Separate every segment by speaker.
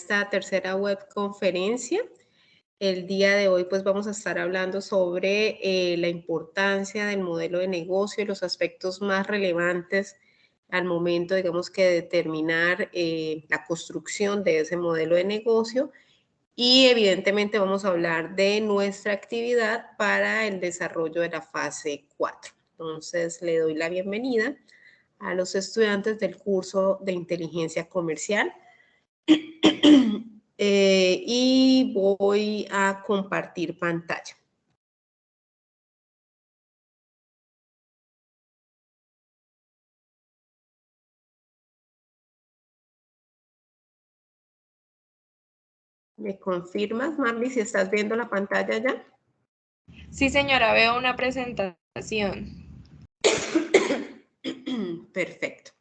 Speaker 1: esta tercera webconferencia. El día de hoy pues vamos a estar hablando sobre la importancia del modelo de negocio y los aspectos más relevantes al momento, digamos, que de determinar la construcción de ese modelo de negocio. Y evidentemente vamos a hablar de nuestra actividad para el desarrollo de la fase 4. Entonces le doy la bienvenida a los estudiantes del curso de inteligencia comercial y voy a compartir pantalla. ¿Me confirmas, Marley, si estás viendo la pantalla ya?
Speaker 2: Sí, señora, veo una presentación.
Speaker 1: Perfecto.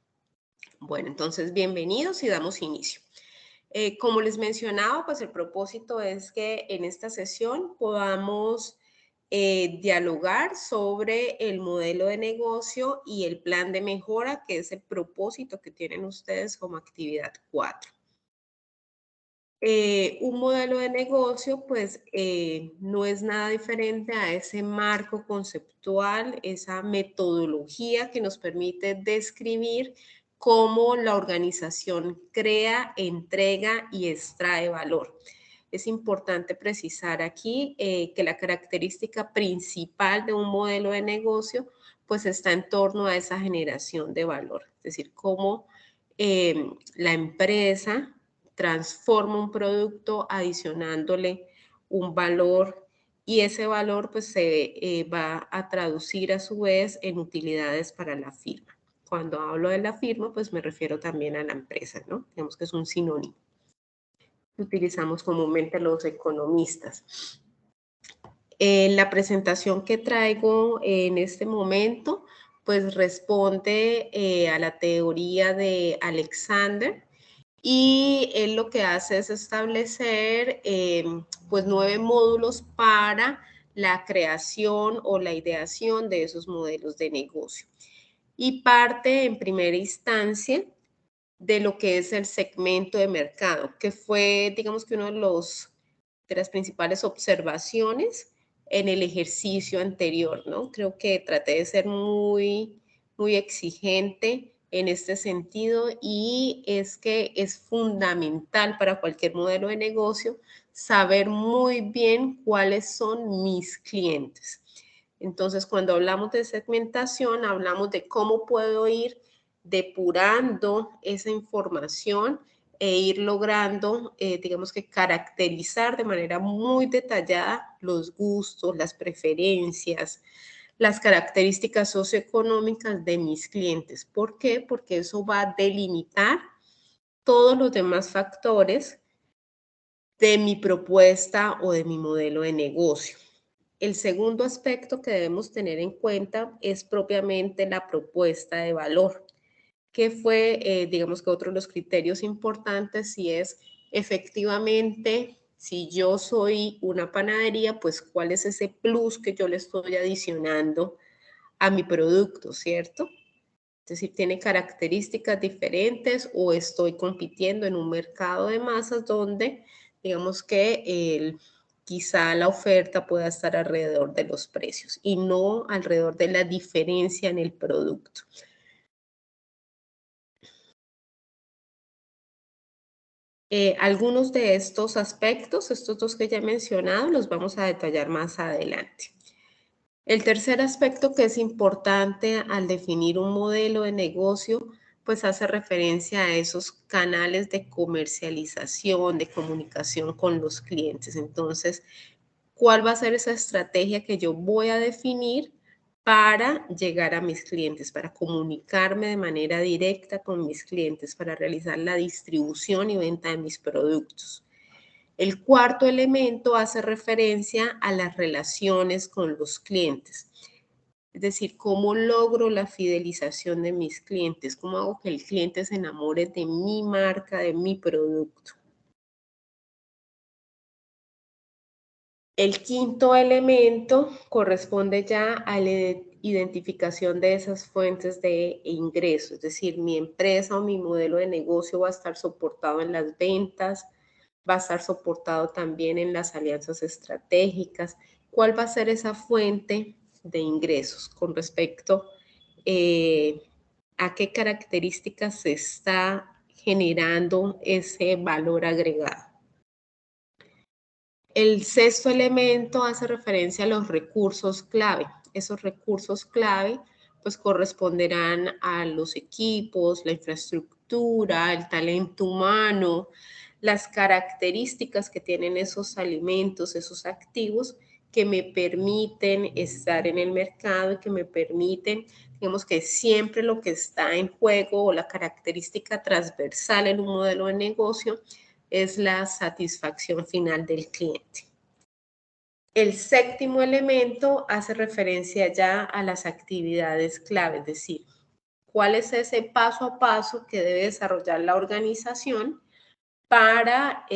Speaker 1: Bueno, entonces bienvenidos y damos inicio. Como les mencionaba, pues el propósito es que en esta sesión podamos dialogar sobre el modelo de negocio y el plan de mejora, que es el propósito que tienen ustedes como actividad 4. Un modelo de negocio, pues, no es nada diferente a ese marco conceptual, esa metodología que nos permite describir cómo la organización crea, entrega y extrae valor. Es importante precisar aquí que la característica principal de un modelo de negocio, pues, está en torno a esa generación de valor, es decir, cómo la empresa transforma un producto adicionándole un valor y ese valor pues se va a traducir a su vez en utilidades para la firma. Cuando hablo de la firma pues me refiero también a la empresa, ¿no? Digamos que es un sinónimo que utilizamos comúnmente los economistas. La presentación que traigo en este momento pues responde a la teoría de Alexander, y él lo que hace es establecer pues 9 módulos para la creación o la ideación de esos modelos de negocio. Y parte en primera instancia de lo que es el segmento de mercado, que fue, digamos que uno de las principales observaciones en el ejercicio anterior, ¿no? Creo que traté de ser muy exigente en este sentido y es que es fundamental para cualquier modelo de negocio saber muy bien cuáles son mis clientes. Entonces, cuando hablamos de segmentación, hablamos de cómo puedo ir depurando esa información e ir logrando, digamos que caracterizar de manera muy detallada los gustos, las preferencias, las características socioeconómicas de mis clientes. ¿Por qué? Porque eso va a delimitar todos los demás factores de mi propuesta o de mi modelo de negocio. El segundo aspecto que debemos tener en cuenta es propiamente la propuesta de valor, que fue, digamos que otro de los criterios importantes, y es efectivamente, si yo soy una panadería, pues cuál es ese plus que yo le estoy adicionando a mi producto, ¿cierto? Es decir, tiene características diferentes o estoy compitiendo en un mercado de masas donde, digamos que quizá la oferta pueda estar alrededor de los precios y no alrededor de la diferencia en el producto. Algunos de estos aspectos, estos dos que ya he mencionado, los vamos a detallar más adelante. El tercer aspecto que es importante al definir un modelo de negocio, pues hace referencia a esos canales de comercialización, de comunicación con los clientes. Entonces, ¿cuál va a ser esa estrategia que yo voy a definir para llegar a mis clientes, para comunicarme de manera directa con mis clientes, para realizar la distribución y venta de mis productos? El cuarto elemento hace referencia a las relaciones con los clientes. Es decir, cómo logro la fidelización de mis clientes, cómo hago que el cliente se enamore de mi marca, de mi producto. El quinto elemento corresponde ya a la identificación de esas fuentes de ingreso, es decir, mi empresa o mi modelo de negocio va a estar soportado en las ventas, va a estar soportado también en las alianzas estratégicas. ¿Cuál va a ser esa fuente de ingresos con respecto a qué características se está generando ese valor agregado? El sexto elemento hace referencia a los recursos clave. Esos recursos clave pues corresponderán a los equipos, la infraestructura, el talento humano, las características que tienen esos alimentos, esos activos que me permiten estar en el mercado y que me permiten, digamos que siempre lo que está en juego o la característica transversal en un modelo de negocio es la satisfacción final del cliente. El séptimo elemento hace referencia ya a las actividades clave, es decir, cuál es ese paso a paso que debe desarrollar la organización para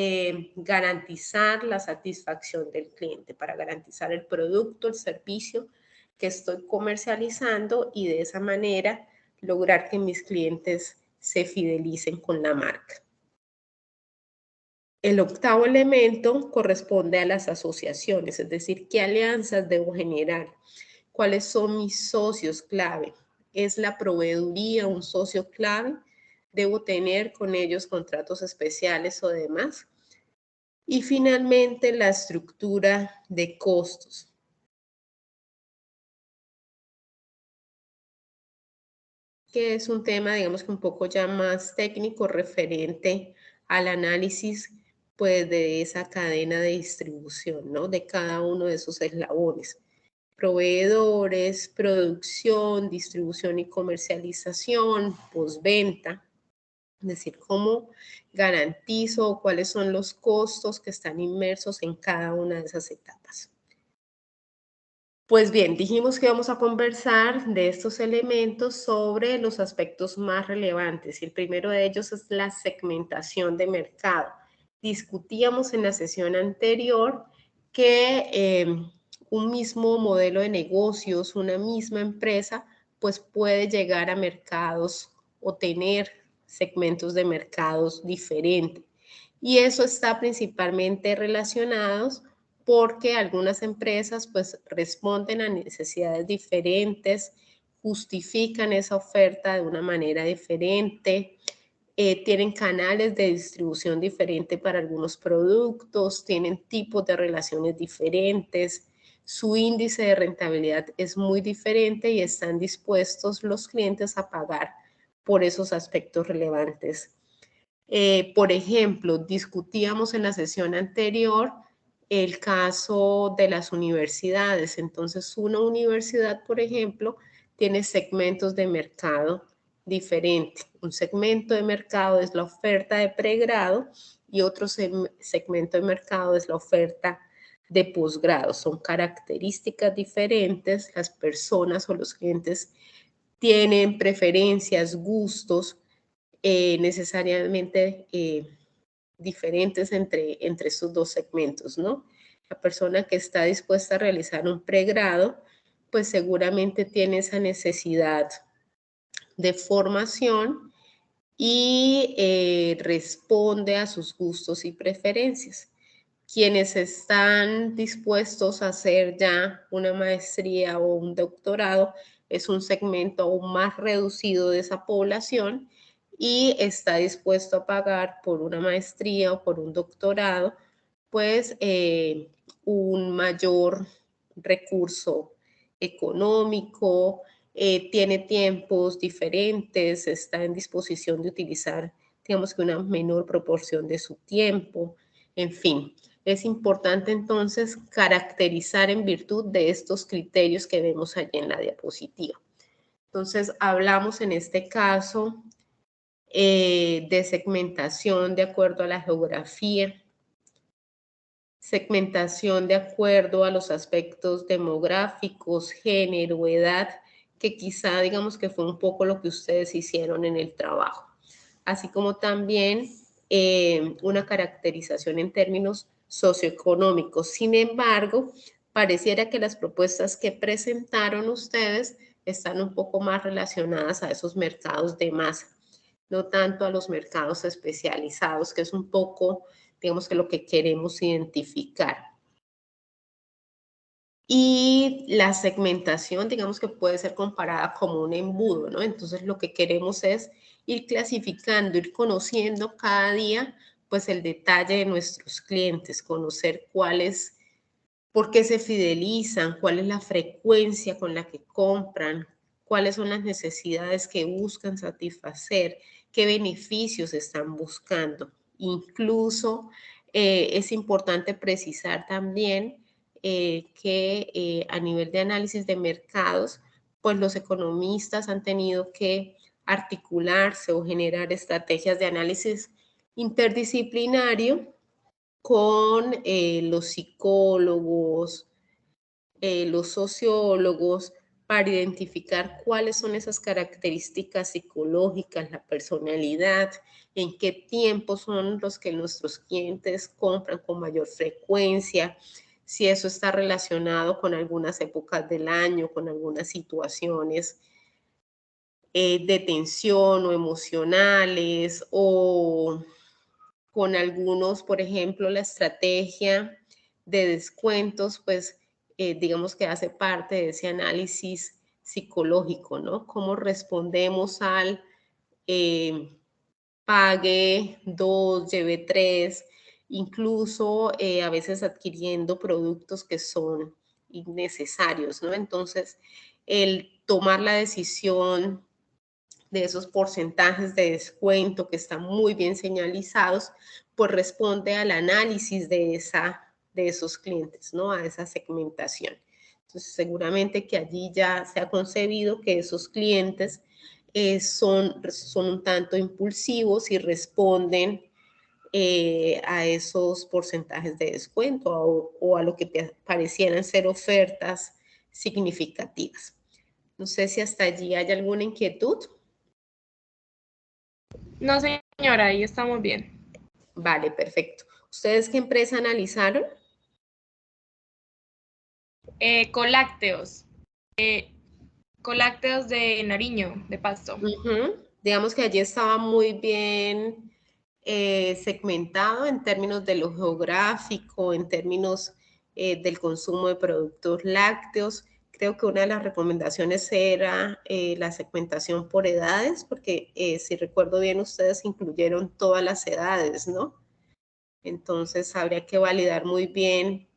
Speaker 1: garantizar la satisfacción del cliente, para garantizar el producto, el servicio que estoy comercializando y de esa manera lograr que mis clientes se fidelicen con la marca. El octavo elemento corresponde a las asociaciones, es decir, qué alianzas debo generar, cuáles son mis socios clave. ¿Es la proveeduría un socio clave? ¿Debo tener con ellos contratos especiales o demás? Y finalmente, la estructura de costos. Que es un tema, digamos que un poco ya más técnico referente al análisis pues de esa cadena de distribución, ¿no? De cada uno de esos eslabones. Proveedores, producción, distribución y comercialización, postventa. Es decir, cómo garantizo cuáles son los costos que están inmersos en cada una de esas etapas. Pues bien, dijimos que vamos a conversar de estos elementos sobre los aspectos más relevantes y el primero de ellos es la segmentación de mercado. Discutíamos en la sesión anterior que un mismo modelo de negocios, una misma empresa, pues puede llegar a mercados o tener segmentos de mercados diferentes. Y eso está principalmente relacionados porque algunas empresas pues responden a necesidades diferentes, justifican esa oferta de una manera diferente, tienen canales de distribución diferente para algunos productos, tienen tipos de relaciones diferentes, su índice de rentabilidad es muy diferente y están dispuestos los clientes a pagar por esos aspectos relevantes. Por ejemplo, discutíamos en la sesión anterior el caso de las universidades. Entonces, una universidad, por ejemplo, tiene segmentos de mercado diferentes. Un segmento de mercado es la oferta de pregrado y otro segmento de mercado es la oferta de posgrado. Son características diferentes. Las personas o los clientes tienen preferencias, gustos necesariamente diferentes entre estos dos segmentos, ¿no? La persona que está dispuesta a realizar un pregrado, pues seguramente tiene esa necesidad de formación y responde a sus gustos y preferencias. Quienes están dispuestos a hacer ya una maestría o un doctorado es un segmento aún más reducido de esa población y está dispuesto a pagar por una maestría o por un doctorado, pues un mayor recurso económico, tiene tiempos diferentes, está en disposición de utilizar, digamos que una menor proporción de su tiempo, en fin. Es importante entonces caracterizar en virtud de estos criterios que vemos allí en la diapositiva. Entonces, hablamos en este caso de segmentación de acuerdo a la geografía, segmentación de acuerdo a los aspectos demográficos, género, edad, que quizá digamos que fue un poco lo que ustedes hicieron en el trabajo, así como también una caracterización en términos socioeconómicos. Sin embargo, pareciera que las propuestas que presentaron ustedes están un poco más relacionadas a esos mercados de masa, no tanto a los mercados especializados, que es un poco, digamos que lo que queremos identificar. Y la segmentación, digamos que puede ser comparada como un embudo, ¿no? Entonces lo que queremos es ir clasificando, ir conociendo cada día, pues el detalle de nuestros clientes, conocer cuáles, por qué se fidelizan, cuál es la frecuencia con la que compran, cuáles son las necesidades que buscan satisfacer, qué beneficios están buscando. Incluso es importante precisar también que a nivel de análisis de mercados, pues los economistas han tenido que articularse o generar estrategias de análisis interdisciplinario con los psicólogos, los sociólogos, para identificar cuáles son esas características psicológicas, la personalidad, en qué tiempos son los que nuestros clientes compran con mayor frecuencia, si eso está relacionado con algunas épocas del año, con algunas situaciones de tensión o emocionales, o con algunos, por ejemplo, la estrategia de descuentos, pues digamos que hace parte de ese análisis psicológico, ¿no? Cómo respondemos al eh, pague 2, lleve 3, incluso a veces adquiriendo productos que son innecesarios, ¿no? Entonces, el tomar la decisión de esos porcentajes de descuento que están muy bien señalizados, pues responde al análisis de esos clientes, ¿no? A esa segmentación. Entonces, seguramente que allí ya se ha concebido que esos clientes son un tanto impulsivos y responden a esos porcentajes de descuento o a lo que parecieran ser ofertas significativas. No sé si hasta allí hay alguna inquietud.
Speaker 2: No, señora, ahí estamos bien.
Speaker 1: Vale, perfecto. ¿Ustedes qué empresa analizaron?
Speaker 2: Colácteos. Colácteos de Nariño, de Pasto.
Speaker 1: Digamos que allí estaba muy bien segmentado en términos de lo geográfico, en términos del consumo de productos lácteos. Creo que una de las recomendaciones era la segmentación por edades, porque si recuerdo bien, ustedes incluyeron todas las edades, ¿no? Entonces habría que validar muy bien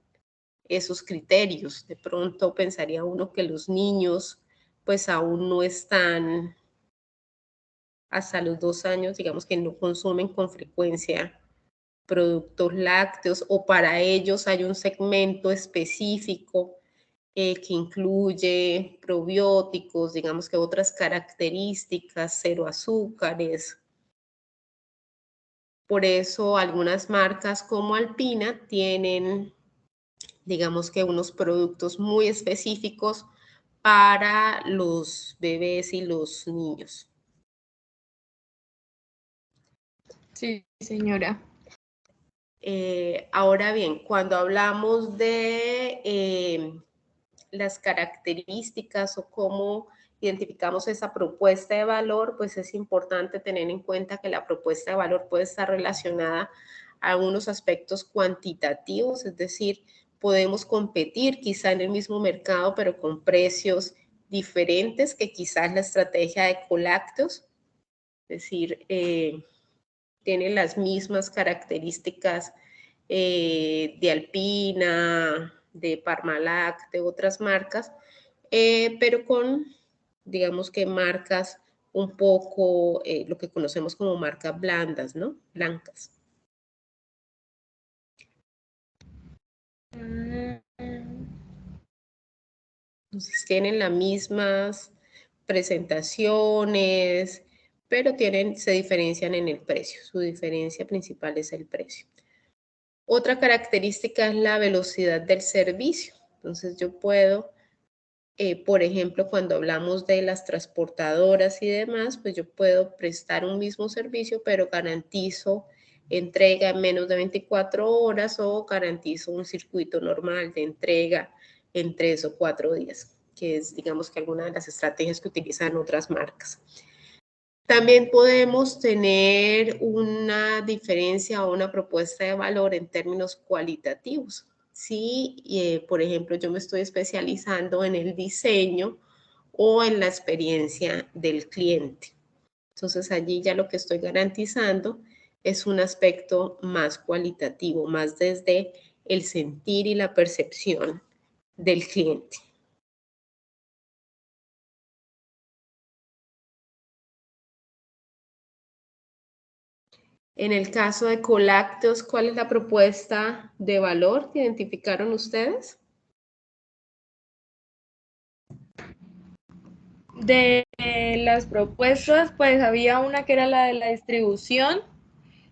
Speaker 1: esos criterios. De pronto pensaría uno que los niños pues aún no están hasta los 2 años, digamos que no consumen con frecuencia productos lácteos o para ellos hay un segmento específico que incluye probióticos, digamos que otras características, cero azúcares. Por eso algunas marcas como Alpina tienen, digamos que unos productos muy específicos para los bebés y los niños.
Speaker 2: Sí, señora.
Speaker 1: Ahora bien, cuando hablamos de las características o cómo identificamos esa propuesta de valor, pues es importante tener en cuenta que la propuesta de valor puede estar relacionada a algunos aspectos cuantitativos, es decir, podemos competir quizá en el mismo mercado, pero con precios diferentes que quizás la estrategia de Colácteos, es decir, tiene las mismas características de Alpina, de Parmalat, de otras marcas, pero con, digamos que marcas un poco, lo que conocemos como marcas blandas, ¿no? Blancas. Entonces tienen las mismas presentaciones, pero se diferencian en el precio. Su diferencia principal es el precio. Otra característica es la velocidad del servicio. Entonces yo puedo, por ejemplo, cuando hablamos de las transportadoras y demás, pues yo puedo prestar un mismo servicio, pero garantizo entrega en menos de 24 horas o garantizo un circuito normal de entrega en 3 o 4 días, que es, digamos, que alguna de las estrategias que utilizan otras marcas. También podemos tener una diferencia o una propuesta de valor en términos cualitativos. Sí, por ejemplo, yo me estoy especializando en el diseño o en la experiencia del cliente. Entonces allí ya lo que estoy garantizando es un aspecto más cualitativo, más desde el sentir y la percepción del cliente. En el caso de Colácteos, ¿cuál es la propuesta de valor que identificaron ustedes?
Speaker 2: De las propuestas, pues había una que era la de la distribución,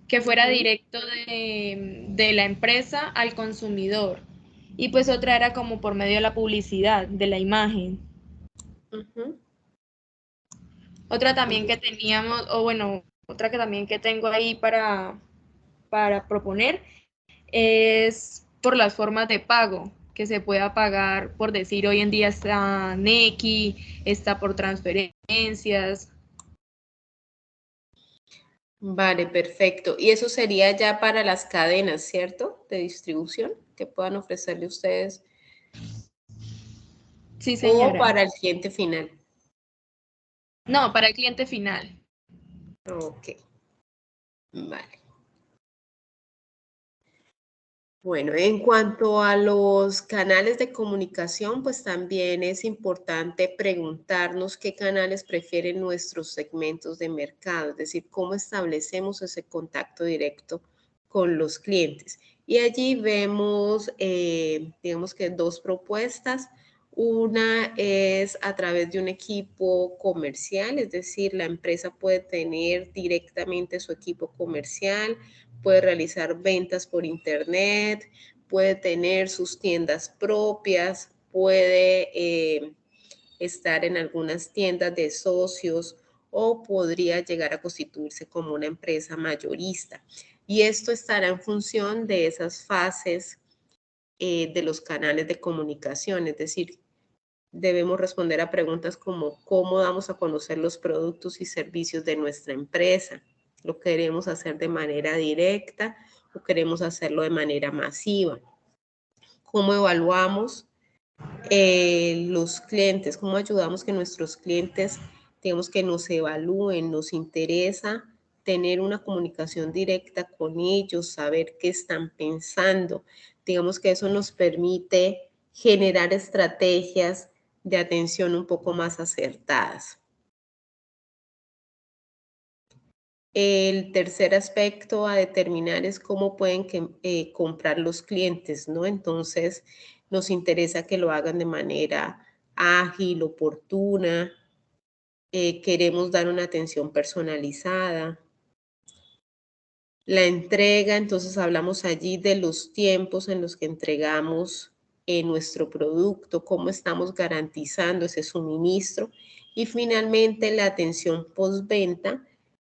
Speaker 2: que fuera directo de la empresa al consumidor. Y pues otra era como por medio de la publicidad, de la imagen.
Speaker 1: Ujú.
Speaker 2: Otra también que teníamos, o bueno, otra que también que tengo ahí para proponer es por las formas de pago, que se pueda pagar, por decir, hoy en día está Nequi, está por transferencias.
Speaker 1: Vale, perfecto. Y eso sería ya para las cadenas, ¿cierto? De distribución que puedan ofrecerle ustedes
Speaker 2: Sí,
Speaker 1: o
Speaker 2: señora.
Speaker 1: para el cliente final.
Speaker 2: No, para el cliente final.
Speaker 1: Ok, vale. Bueno, en cuanto a los canales de comunicación, pues también es importante preguntarnos qué canales prefieren nuestros segmentos de mercado, es decir, cómo establecemos ese contacto directo con los clientes. Y allí vemos, digamos que dos propuestas. Una es a través de un equipo comercial, es decir, la empresa puede tener directamente su equipo comercial, puede realizar ventas por internet, puede tener sus tiendas propias, puede estar en algunas tiendas de socios o podría llegar a constituirse como una empresa mayorista. Y esto estará en función de esas fases de los canales de comunicación, es decir, debemos responder a preguntas como cómo damos a conocer los productos y servicios de nuestra empresa. ¿Lo queremos hacer de manera directa o queremos hacerlo de manera masiva? ¿Cómo evaluamos los clientes? ¿Cómo ayudamos que nuestros clientes, digamos, que nos evalúen? Nos interesa tener una comunicación directa con ellos, saber qué están pensando. Digamos que eso nos permite generar estrategias de atención un poco más acertadas. El tercer aspecto a determinar es cómo pueden comprar los clientes, ¿no? Entonces, nos interesa que lo hagan de manera ágil, oportuna, queremos dar una atención personalizada. La entrega, entonces hablamos allí de los tiempos en los que entregamos nuestro producto, cómo estamos garantizando ese suministro y finalmente la atención postventa,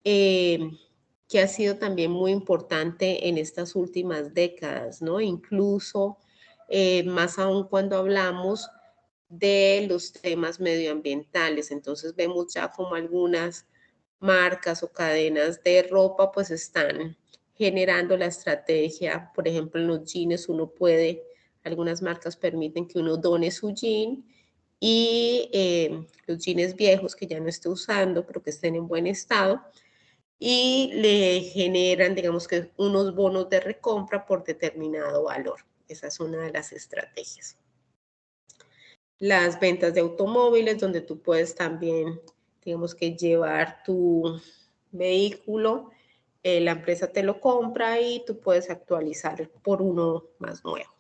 Speaker 1: eh, que ha sido también muy importante en estas últimas décadas, ¿no? Incluso más aún cuando hablamos de los temas medioambientales. Entonces vemos ya como algunas marcas o cadenas de ropa pues están generando la estrategia. Por ejemplo, en los jeans uno puede, algunas marcas permiten que uno done su jean y los jeans viejos que ya no esté usando, pero que estén en buen estado, y le generan, digamos que unos bonos de recompra por determinado valor. Esa es una de las estrategias. Las ventas de automóviles, donde tú puedes también, digamos que llevar tu vehículo, la empresa te lo compra y tú puedes actualizar por uno más nuevo.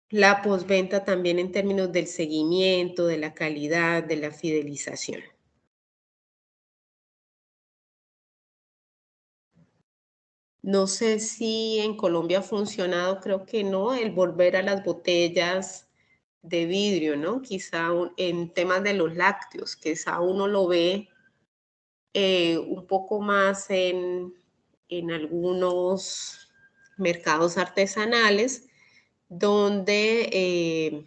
Speaker 1: La postventa también en términos del seguimiento, de la calidad, de la fidelización. No sé si en Colombia ha funcionado, creo que no, el volver a las botellas de vidrio, ¿no? Quizá en temas de los lácteos, quizá uno lo ve un poco más en algunos mercados artesanales, donde,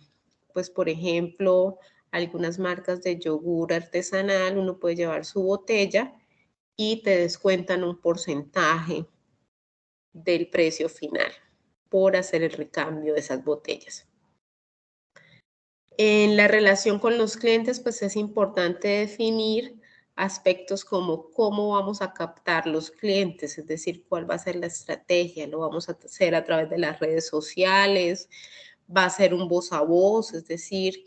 Speaker 1: pues, por ejemplo, algunas marcas de yogur artesanal, uno puede llevar su botella y te descuentan un porcentaje del precio final por hacer el recambio de esas botellas. En la relación con los clientes, pues es importante definir aspectos como cómo vamos a captar los clientes, es decir, cuál va a ser la estrategia, lo vamos a hacer a través de las redes sociales, va a ser un voz a voz, es decir,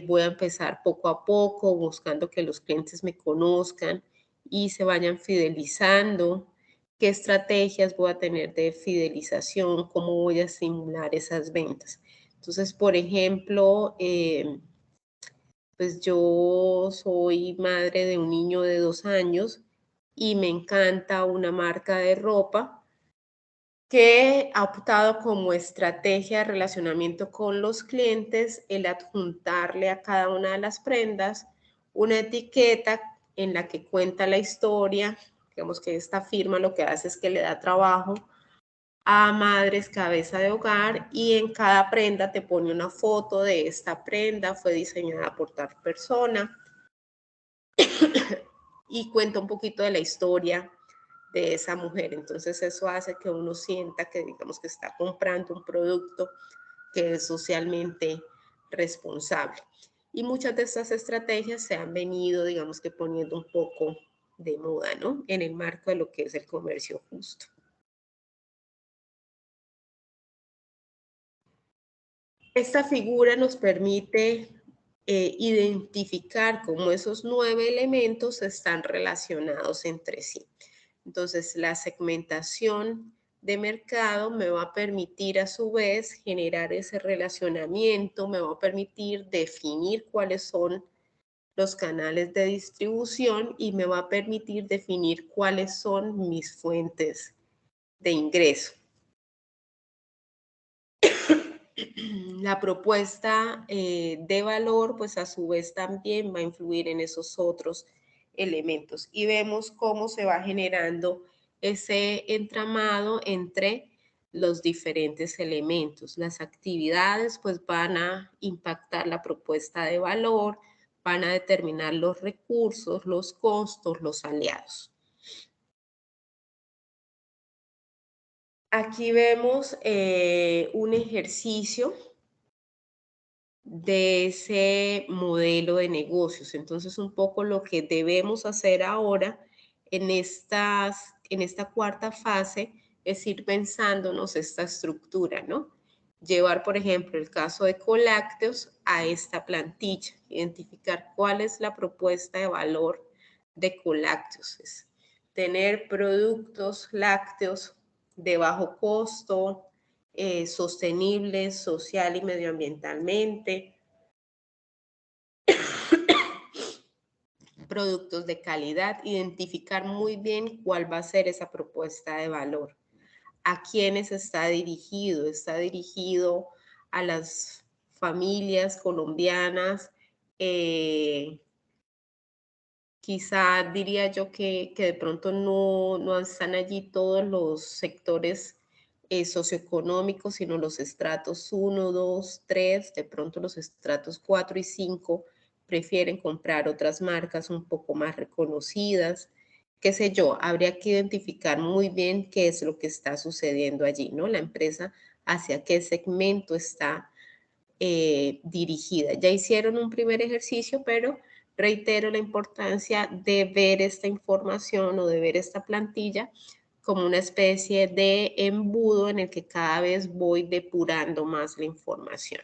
Speaker 1: voy a empezar poco a poco buscando que los clientes me conozcan y se vayan fidelizando, qué estrategias voy a tener de fidelización, cómo voy a estimular esas ventas. Entonces, por ejemplo, pues yo soy madre de un niño de 2 años y me encanta una marca de ropa que ha optado como estrategia de relacionamiento con los clientes el adjuntarle a cada una de las prendas una etiqueta en la que cuenta la historia. Digamos que esta firma lo que hace es que le da trabajo a madres cabeza de hogar y en cada prenda te pone una foto de esta prenda, fue diseñada por tal persona y cuenta un poquito de la historia de esa mujer. Entonces eso hace que uno sienta que digamos que está comprando un producto que es socialmente responsable. Y muchas de estas estrategias se han venido, digamos que poniendo un poco de moda, ¿no? En el marco de lo que es el comercio justo. Esta figura nos permite identificar cómo esos 9 elementos están relacionados entre sí. Entonces, la segmentación de mercado me va a permitir a su vez generar ese relacionamiento, me va a permitir definir cuáles son los canales de distribución y me va a permitir definir cuáles son mis fuentes de ingreso. La propuesta de valor, pues a su vez también va a influir en esos otros elementos y vemos cómo se va generando ese entramado entre los diferentes elementos. Las actividades pues van a impactar la propuesta de valor, van a determinar los recursos, los costos, los aliados. Aquí vemos un ejercicio de ese modelo de negocios. Entonces, un poco lo que debemos hacer ahora en esta cuarta fase es ir pensándonos esta estructura, ¿no? Llevar, por ejemplo, el caso de Colácteos a esta plantilla, identificar cuál es la propuesta de valor de Colácteos. Es tener productos lácteos de bajo costo, sostenibles social y medioambientalmente, productos de calidad, identificar muy bien cuál va a ser esa propuesta de valor, a quiénes está dirigido a las familias colombianas, quizá diría yo que de pronto no están allí todos los sectores socioeconómicos, sino los estratos 1, 2, 3, de pronto los estratos 4 y 5 prefieren comprar otras marcas un poco más reconocidas, qué sé yo, habría que identificar muy bien qué es lo que está sucediendo allí, ¿no? La empresa hacia qué segmento está dirigida. Ya hicieron un primer ejercicio, pero reitero la importancia de ver esta información o de ver esta plantilla como una especie de embudo en el que cada vez voy depurando más la información.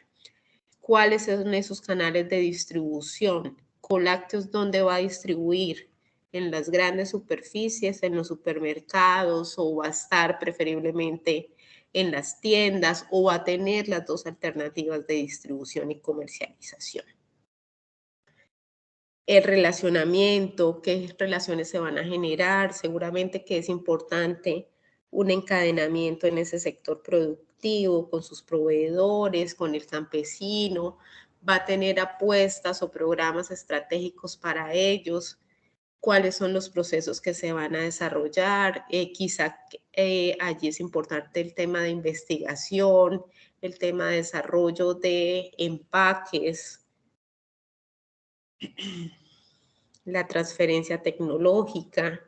Speaker 1: ¿Cuáles son esos canales de distribución? Colácteos, ¿dónde va a distribuir? ¿En las grandes superficies, en los supermercados o va a estar preferiblemente en las tiendas o va a tener las dos alternativas de distribución y comercialización? El relacionamiento, qué relaciones se van a generar, seguramente que es importante un encadenamiento en ese sector productivo con sus proveedores, con el campesino, va a tener apuestas o programas estratégicos para ellos, cuáles son los procesos que se van a desarrollar, quizá allí es importante el tema de investigación, el tema de desarrollo de empaques, la transferencia tecnológica,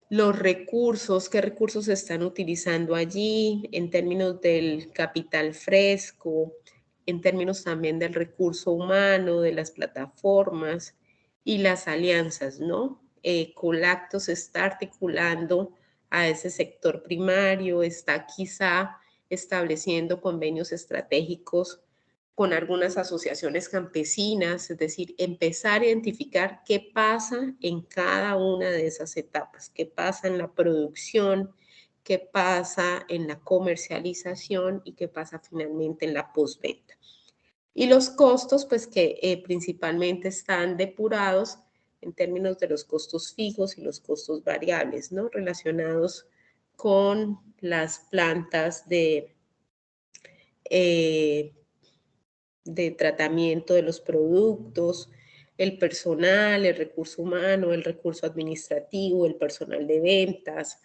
Speaker 1: los recursos, qué recursos se están utilizando allí en términos del capital fresco, en términos también del recurso humano, de las plataformas y las alianzas, ¿no? Colactos se está articulando a ese sector primario, está quizá estableciendo convenios estratégicos con algunas asociaciones campesinas, es decir, empezar a identificar qué pasa en cada una de esas etapas, qué pasa en la producción, qué pasa en la comercialización y qué pasa finalmente en la postventa. Y los costos, pues que principalmente están depurados en términos de los costos fijos y los costos variables, ¿no? Relacionados con las plantas eh, de tratamiento de los productos, el personal, el recurso humano, el recurso administrativo, el personal de ventas,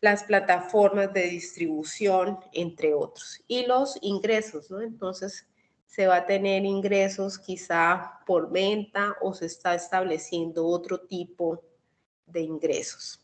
Speaker 1: las plataformas de distribución, entre otros. Y los ingresos, ¿no? Entonces, se va a tener ingresos quizá por venta o se está estableciendo otro tipo de ingresos.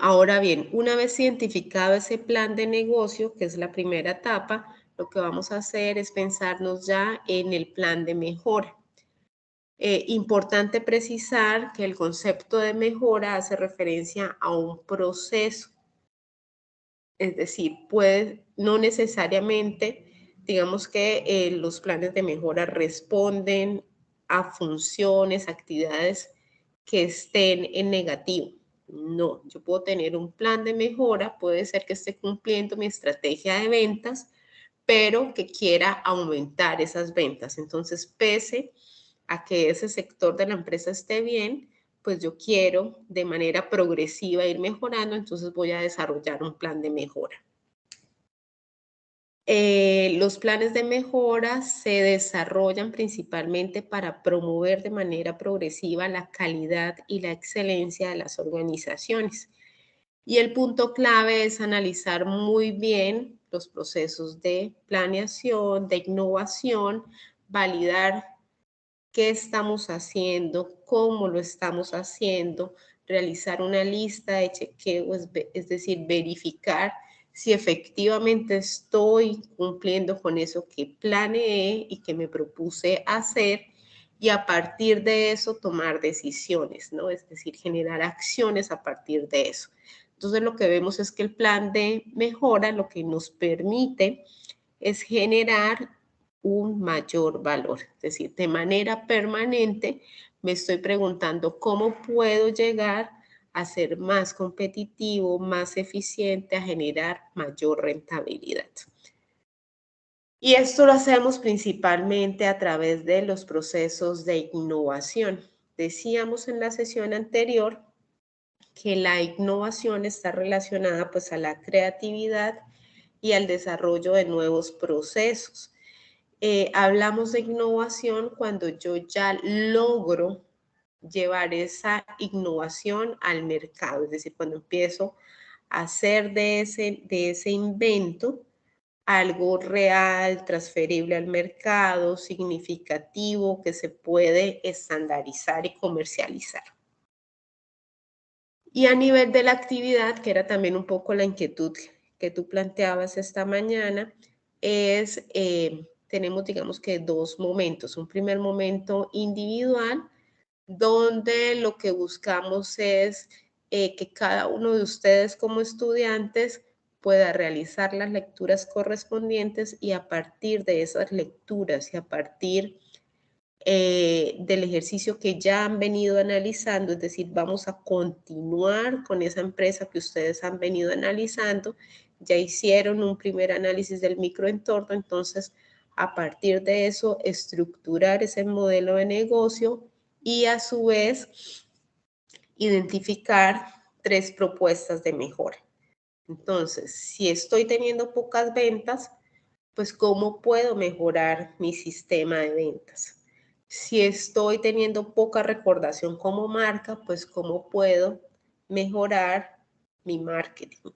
Speaker 1: Ahora bien, una vez identificado ese plan de negocio, que es la primera etapa, lo que vamos a hacer es pensarnos ya en el plan de mejora. Importante precisar que el concepto de mejora hace referencia a un proceso, es decir, no necesariamente, digamos que los planes de mejora responden a funciones, actividades que estén en negativo. No, yo puedo tener un plan de mejora, puede ser que esté cumpliendo mi estrategia de ventas, pero que quiera aumentar esas ventas. Entonces, pese a que ese sector de la empresa esté bien, pues yo quiero de manera progresiva ir mejorando, entonces voy a desarrollar un plan de mejora. Los planes de mejora se desarrollan principalmente para promover de manera progresiva la calidad y la excelencia de las organizaciones. Y el punto clave es analizar muy bien los procesos de planeación, de innovación, validar qué estamos haciendo, cómo lo estamos haciendo, realizar una lista de chequeo, es decir, verificar si efectivamente estoy cumpliendo con eso que planeé y que me propuse hacer y a partir de eso tomar decisiones, ¿no? Es decir, generar acciones a partir de eso. Entonces lo que vemos es que el plan de mejora lo que nos permite es generar un mayor valor. Es decir, de manera permanente me estoy preguntando cómo puedo llegar a ser más competitivo, más eficiente, a generar mayor rentabilidad. Y esto lo hacemos principalmente a través de los procesos de innovación. Decíamos en la sesión anterior que la innovación está relacionada pues a la creatividad y al desarrollo de nuevos procesos. Hablamos de innovación cuando yo ya logro llevar esa innovación al mercado, es decir, cuando empiezo a hacer de ese invento algo real, transferible al mercado, significativo, que se puede estandarizar y comercializar. Y a nivel de la actividad, que era también un poco la inquietud que tú planteabas esta mañana, es, tenemos digamos que dos momentos. Un primer momento individual, donde lo que buscamos es que cada uno de ustedes como estudiantes pueda realizar las lecturas correspondientes y a partir de esas lecturas y a partir del ejercicio que ya han venido analizando, es decir, vamos a continuar con esa empresa que ustedes han venido analizando, ya hicieron un primer análisis del microentorno, entonces a partir de eso estructurar ese modelo de negocio y a su vez identificar 3 propuestas de mejora. Entonces, si estoy teniendo pocas ventas, pues ¿cómo puedo mejorar mi sistema de ventas? Si estoy teniendo poca recordación como marca, pues ¿cómo puedo mejorar mi marketing.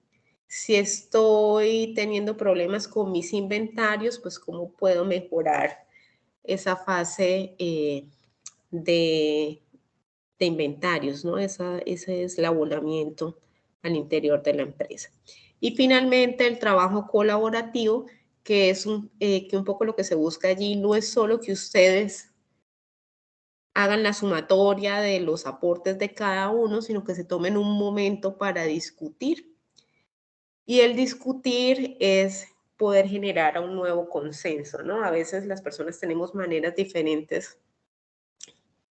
Speaker 1: Si estoy teniendo problemas con mis inventarios, pues cómo puedo mejorar esa fase de inventarios, ¿no? Ese es el abonamiento al interior de la empresa. Y finalmente el trabajo colaborativo, que es que un poco lo que se busca allí no es solo que ustedes hagan la sumatoria de los aportes de cada uno, sino que se tomen un momento para discutir. Y el discutir es poder generar un nuevo consenso, ¿no? A veces las personas tenemos maneras diferentes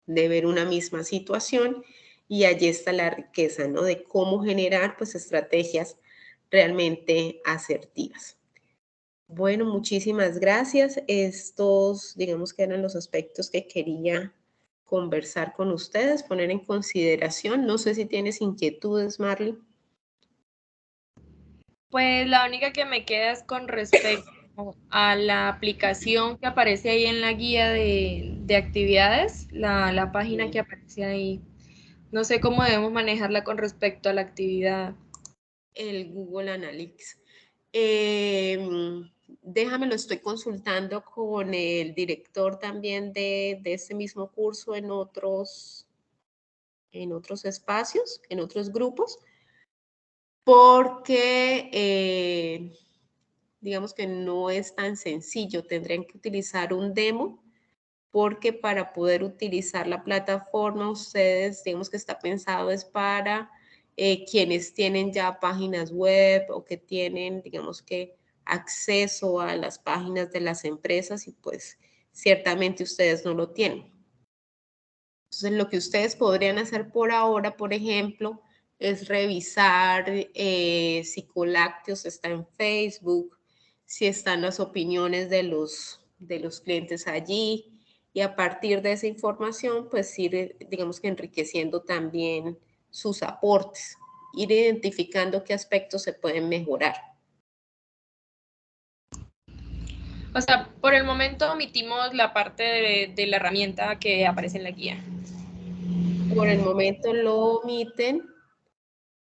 Speaker 1: de ver una misma situación y allí está la riqueza, ¿no? De cómo generar, pues, estrategias realmente asertivas. Bueno, muchísimas gracias. Estos, digamos que eran los aspectos que quería conversar con ustedes, poner en consideración. No sé si tienes inquietudes, Marley.
Speaker 2: Pues la única que me queda es con respecto a la aplicación que aparece ahí en la guía de actividades, la página que aparece ahí. No sé cómo debemos manejarla con respecto a la actividad.
Speaker 1: El Google Analytics. Déjame, lo estoy consultando con el director también de este mismo curso en otros espacios, en otros grupos, porque digamos que no es tan sencillo. Tendrían que utilizar un demo porque para poder utilizar la plataforma, ustedes, digamos que está pensado es para quienes tienen ya páginas web o que tienen, digamos que, acceso a las páginas de las empresas y pues ciertamente ustedes no lo tienen. Entonces, lo que ustedes podrían hacer por ahora, por ejemplo, es revisar si Colácteos está en Facebook, si están las opiniones de los clientes allí, y a partir de esa información, pues ir, digamos que enriqueciendo también sus aportes, ir identificando qué aspectos se pueden mejorar.
Speaker 2: O sea, por el momento omitimos la parte de la herramienta que aparece en la guía.
Speaker 1: Por el momento lo omiten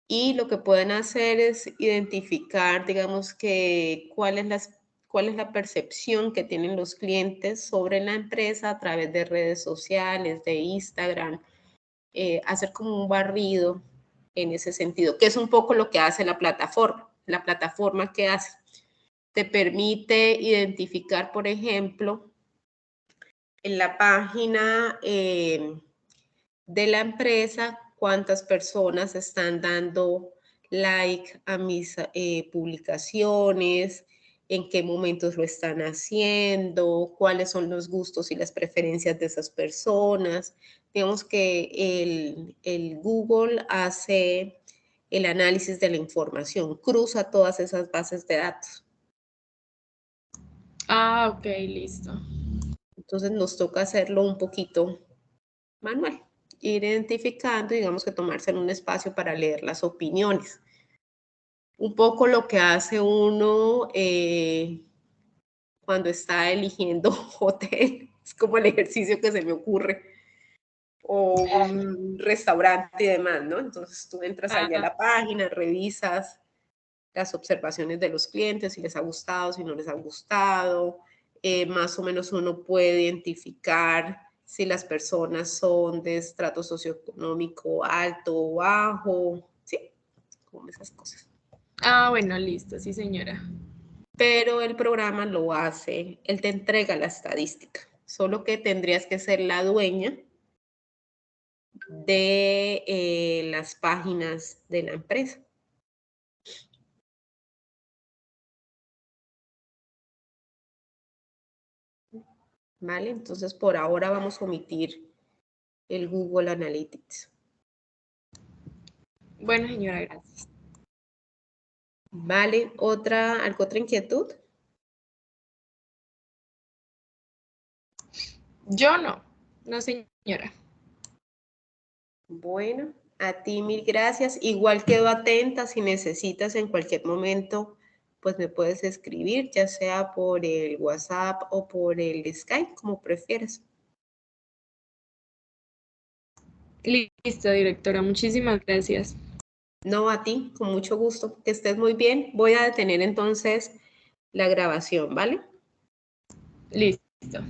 Speaker 1: y lo que pueden hacer es identificar, digamos que cuál es la percepción que tienen los clientes sobre la empresa a través de redes sociales, de Instagram, hacer como un barrido en ese sentido, que es un poco lo que hace la plataforma. La plataforma que hace te permite identificar, por ejemplo, en la página de la empresa, cuántas personas están dando like a mis publicaciones, en qué momentos lo están haciendo, cuáles son los gustos y las preferencias de esas personas. Digamos que el Google hace el análisis de la información, cruza todas esas bases de datos.
Speaker 2: Ah, ok, listo.
Speaker 1: Entonces nos toca hacerlo un poquito manual, ir identificando, digamos que tomarse un espacio para leer las opiniones. Un poco lo que hace uno cuando está eligiendo hotel, es como el ejercicio que se me ocurre, o un restaurante y demás, ¿no? Entonces tú entras allá a la página, revisas las observaciones de los clientes, si les ha gustado, si no les ha gustado, más o menos uno puede identificar si las personas son de estrato socioeconómico alto o bajo, sí, como esas cosas.
Speaker 2: Ah, bueno, listo, sí, señora.
Speaker 1: Pero el programa lo hace, él te entrega la estadística, solo que tendrías que ser la dueña de las páginas de la empresa. ¿Vale? Entonces, por ahora vamos a omitir el Google Analytics.
Speaker 2: Bueno, señora, gracias.
Speaker 1: Vale, ¿alguna otra inquietud?
Speaker 2: Yo no, señora.
Speaker 1: Bueno, a ti mil gracias. Igual quedo atenta si necesitas en cualquier momento, pues me puedes escribir, ya sea por el WhatsApp o por el Skype, como prefieras.
Speaker 2: Listo, directora, muchísimas gracias.
Speaker 1: No, a ti, con mucho gusto. Que estés muy bien. Voy a detener entonces la grabación, ¿vale?
Speaker 2: Listo.